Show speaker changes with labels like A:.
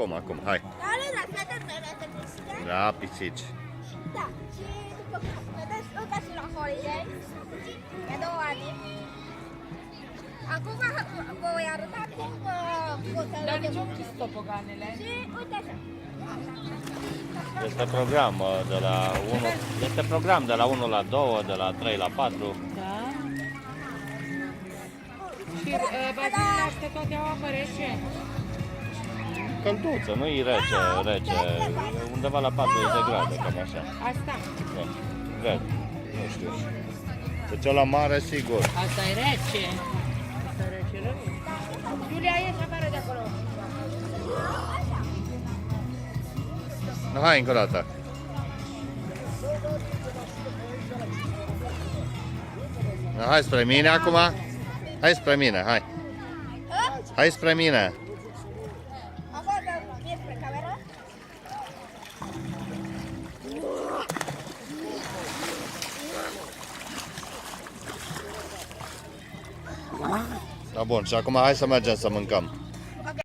A: acum, hai. La pisici.
B: Da, și după cum vedeți, încă și la Holiday, e 2 ani. Acum vă voi arăta cum pot să
C: Dar nici am închis topoganele.
B: Și uite așa.
A: Este program de la 1, este program de la 1 la 2, de la 3 la 4.
C: Da. Și bazinele astea toate au apă rece.
A: Călduță, nu-i rece, undeva la 40 de grade, cam așa.
C: Asta.
A: Da. Cred, nu știu. Deci la mare, sigur.
C: Asta e rece. Asta e rece, rău. Iulia, ieși afară de acolo.
A: No, hai încă o dată. No, hai spre mine acum. Hai spre mine, hai. Hai spre mine.
B: Acum merg spre cameră.
A: Da, bun, și acum hai să mergem să mâncăm.